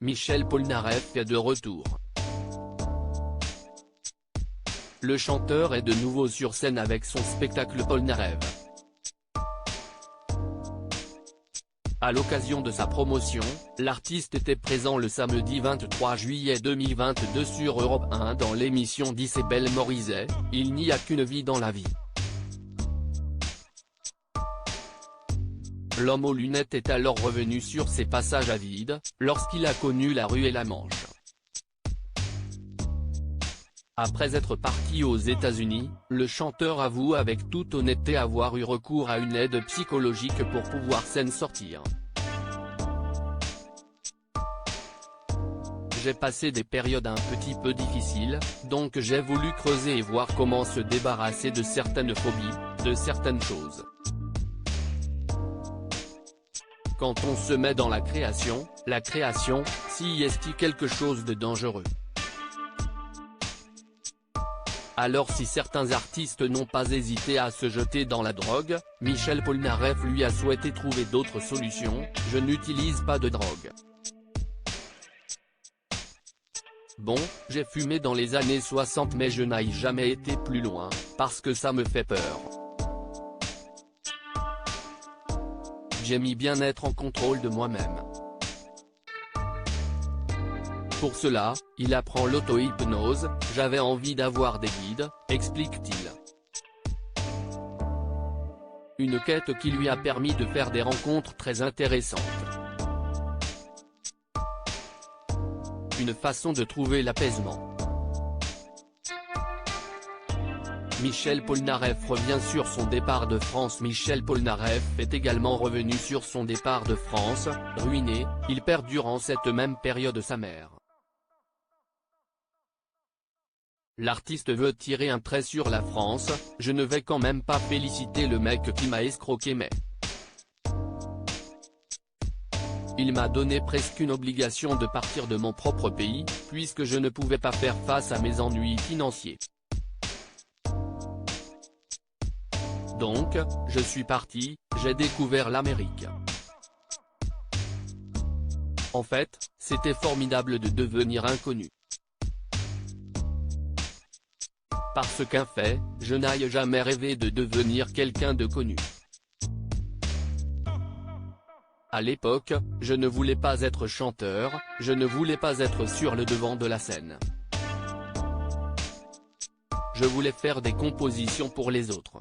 Michel Polnareff est de retour. Le chanteur est de nouveau sur scène avec son spectacle Polnareff. À l'occasion de sa promotion, l'artiste était présent le samedi 23 juillet 2022 sur Europe 1 dans l'émission d'Isabelle Morizet, Il n'y a qu'une vie dans la vie. L'homme aux lunettes est alors revenu sur ses passages à vide, lorsqu'il a connu la rue et la Manche. Après être parti aux États-Unis, le chanteur avoue avec toute honnêteté avoir eu recours à une aide psychologique pour pouvoir s'en sortir. J'ai passé des périodes un petit peu difficiles, donc j'ai voulu creuser et voir comment se débarrasser de certaines phobies, de certaines choses. Quand on se met dans la création, si est-il quelque chose de dangereux. Alors si certains artistes n'ont pas hésité à se jeter dans la drogue, Michel Polnareff lui a souhaité trouver d'autres solutions. Je n'utilise pas de drogue. Bon, j'ai fumé dans les années 60 mais je n'ai jamais été plus loin, parce que ça me fait peur. J'aime bien être en contrôle de moi-même. Pour cela, il apprend l'auto-hypnose, j'avais envie d'avoir des guides, explique-t-il. Une quête qui lui a permis de faire des rencontres très intéressantes. Une façon de trouver l'apaisement. Michel Polnareff revient sur son départ de France. Michel Polnareff est également revenu sur son départ de France, ruiné, il perd durant cette même période sa mère. L'artiste veut tirer un trait sur la France, je ne vais quand même pas féliciter le mec qui m'a escroqué mais il m'a donné presque une obligation de partir de mon propre pays, puisque je ne pouvais pas faire face à mes ennuis financiers. Donc, je suis parti, j'ai découvert l'Amérique. En fait, c'était formidable de devenir inconnu. Parce qu'en fait, je n'ai jamais rêvé de devenir quelqu'un de connu. À l'époque, je ne voulais pas être chanteur, je ne voulais pas être sur le devant de la scène. Je voulais faire des compositions pour les autres.